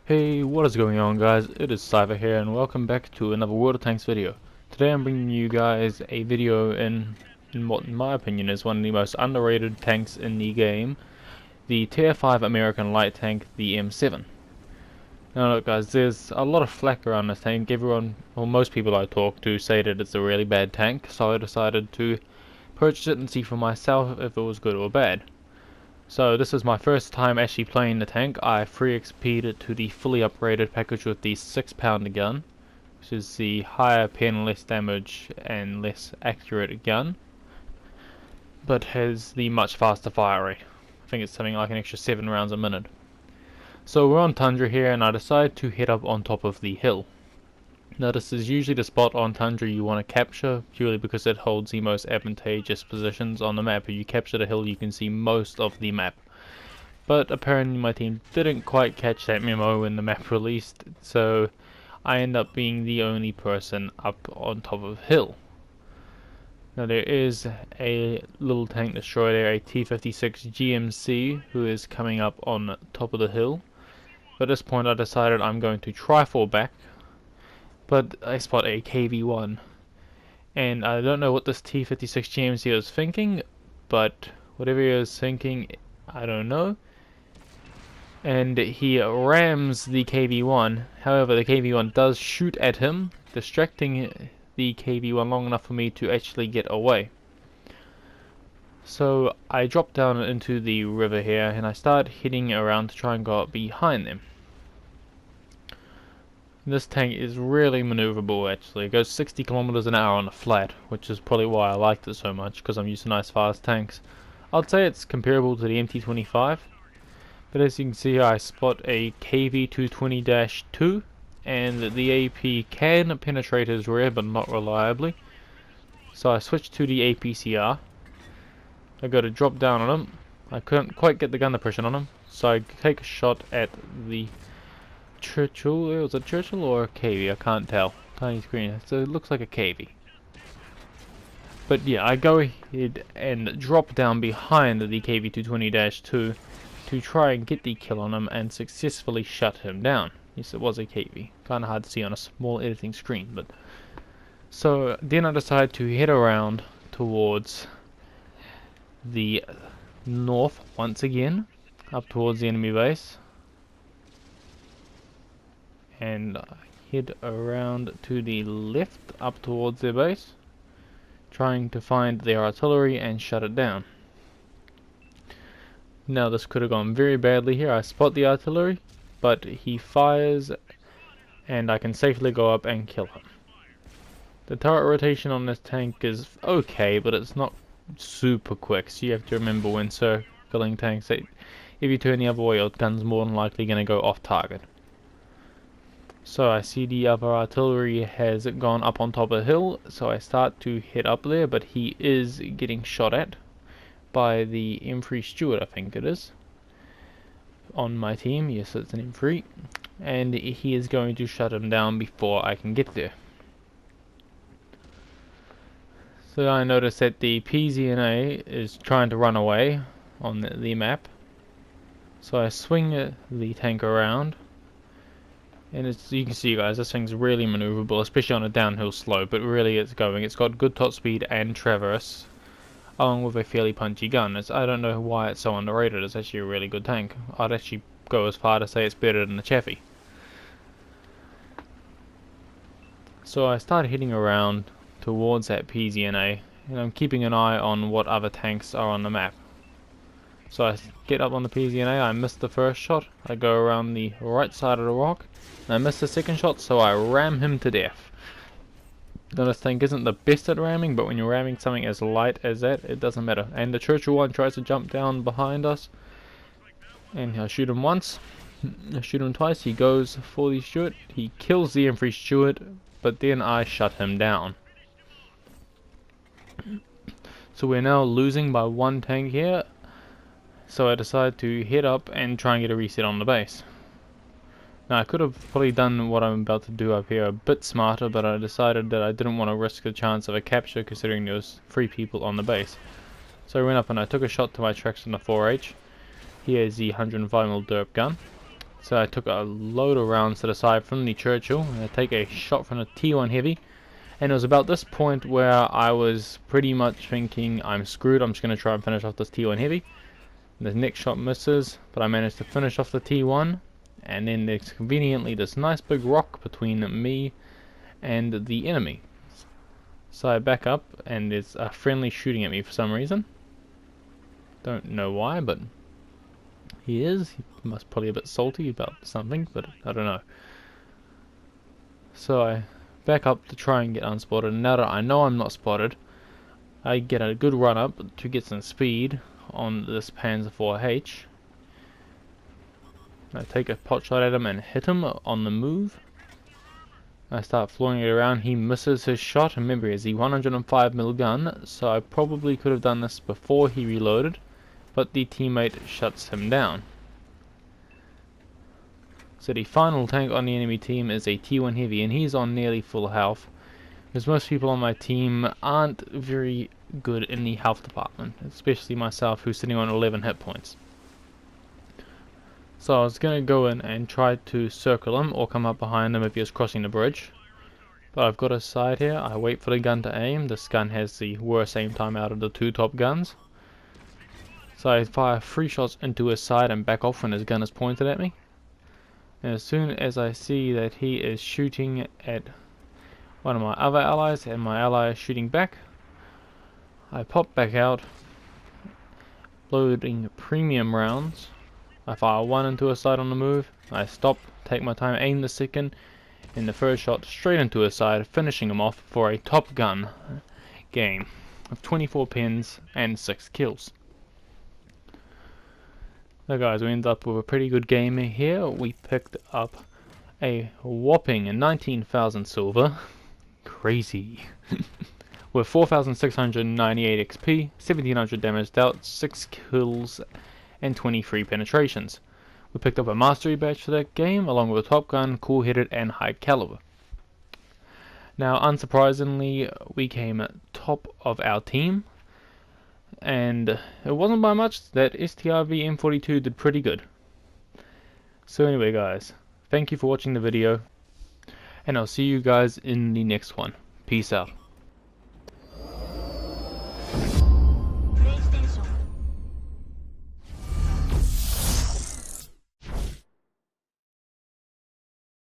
Hey, what is going on, guys? It is Cypher here and welcome back to another World of Tanks video. Today I'm bringing you guys a video in what in my opinion is one of the most underrated tanks in the game, the Tier 5 American light tank, the M7. Now look guys, there's a lot of flack around this tank. Everyone, or most people I talk to say that it's a really bad tank, so I decided to purchase it and see for myself if it was good or bad. So this is my first time actually playing the tank. I free XP'd it to the fully upgraded package with the 6-pounder gun, which is the higher pen, less damage and less accurate gun, but has the much faster fire rate. I think it's something like an extra 7 rounds a minute. So we're on Tundra here and I decided to head up on top of the hill. Now this is usually the spot on Tundra you want to capture, purely because it holds the most advantageous positions on the map. If you capture the hill you can see most of the map. But apparently my team didn't quite catch that memo when the map released, so I end up being the only person up on top of the hill. Now there is a little tank destroyer there, a T-56 GMC, who is coming up on top of the hill. But at this point I decided I'm going to try fall back. But I spot a KV-1, and I don't know what this T-56 GMC was thinking, but whatever he was thinking, I don't know. And he rams the KV-1. However, the KV-1 does shoot at him, distracting the KV-1 long enough for me to actually get away. So I drop down into the river here, and I start heading around to try and go up behind them. This tank is really maneuverable actually. It goes 60 kilometers an hour on a flat, which is probably why I liked it so much, because I'm used to nice fast tanks. I'd say it's comparable to the MT-25, but as you can see here I spot a KV-220-2, and the AP can penetrate his rear but not reliably. So I switch to the APCR. I go to drop down on him. I couldn't quite get the gun depression on him, so I take a shot at the Churchill. Was it Churchill or a KV? I can't tell. Tiny screen, so it looks like a KV. But yeah, I go ahead and drop down behind the KV-220-2 to try and get the kill on him and successfully shut him down. Yes, it was a KV. Kinda hard to see on a small editing screen, but so then I decide to head around towards the north once again, up towards the enemy base, and head around to the left up towards their base, trying to find their artillery and shut it down. Now this could have gone very badly here. I spot the artillery, but he fires and I can safely go up and kill him. The turret rotation on this tank is okay, but it's not super quick, so you have to remember when circling tanks that if you turn the other way your gun's more than likely going to go off target. So I see the other artillery has gone up on top of the hill, so I start to head up there, but he is getting shot at by the M3 Stewart, I think it is, on my team. Yes, it's an M3, and he is going to shut him down before I can get there. So I notice that the PZNA is trying to run away on the map, so I swing the tank around. And you can see guys, this thing's really maneuverable, especially on a downhill slope, but really it's going. It's got good top speed and traverse, along with a fairly punchy gun. I don't know why it's so underrated. It's actually a really good tank. I'd actually go as far to say it's better than the Chaffee. So I start heading around towards that PZNA, and I'm keeping an eye on what other tanks are on the map. So I get up on the PZNA, I miss the first shot, I go around the right side of the rock, and I miss the second shot, so I ram him to death. Now this thing isn't the best at ramming, but when you're ramming something as light as that, it doesn't matter. And the Churchill one tries to jump down behind us, and I shoot him once, I shoot him twice, he goes for the Stewart, he kills the M3 Stewart, but then I shut him down. So we're now losing by one tank here. So I decided to head up and try and get a reset on the base. Now I could have probably done what I'm about to do up here a bit smarter, but I decided that I didn't want to risk the chance of a capture considering there was 3 people on the base. So I went up and I took a shot to my tracks on the 4H. He has the 105mm derp gun. So I took a load of rounds to the side from the Churchill, and I take a shot from the T1 Heavy, and it was about this point where I was pretty much thinking, I'm screwed, I'm just going to try and finish off this T1 Heavy. The next shot misses, but I managed to finish off the T1, and then there's conveniently this nice big rock between me and the enemy. So I back up, and there's a friendly shooting at me for some reason. Don't know why, but he is. He must probably a bit salty about something, but I don't know. So I back up to try and get unspotted, and now that I know I'm not spotted, I get a good run up to get some speed on this ps4. I take a pot shot at him and hit him on the move. I start flooring it around. He misses his shot. Remember, he has the 105mm gun, so I probably could have done this before he reloaded, but the teammate shuts him down. So the final tank on the enemy team is a T1 Heavy, and he's on nearly full health, because most people on my team aren't very good in the health department, especially myself, who's sitting on 11 hit points. So I was going to go in and try to circle him or come up behind him if he was crossing the bridge. But I've got a side here. I wait for the gun to aim. This gun has the worst aim time out of the two top guns. So I fire 3 shots into his side and back off when his gun is pointed at me. And as soon as I see that he is shooting at one of my other allies and my ally is shooting back, I pop back out, loading premium rounds. I fire 1 into his side on the move, I stop, take my time, aim the second, and the first shot straight into his side, finishing him off for a Top Gun game of 24 pins and 6 kills. So guys, we ended up with a pretty good game here. We picked up a whopping 19,000 silver, crazy, with 4,698 XP, 1,700 damage dealt, 6 kills, and 23 penetrations. We picked up a mastery badge for that game, along with a Top Gun, cool headed, and high caliber. Now, unsurprisingly, we came top of our team, and it wasn't by much. That STRV M42 did pretty good. So anyway guys, thank you for watching the video, and I'll see you guys in the next one. Peace out.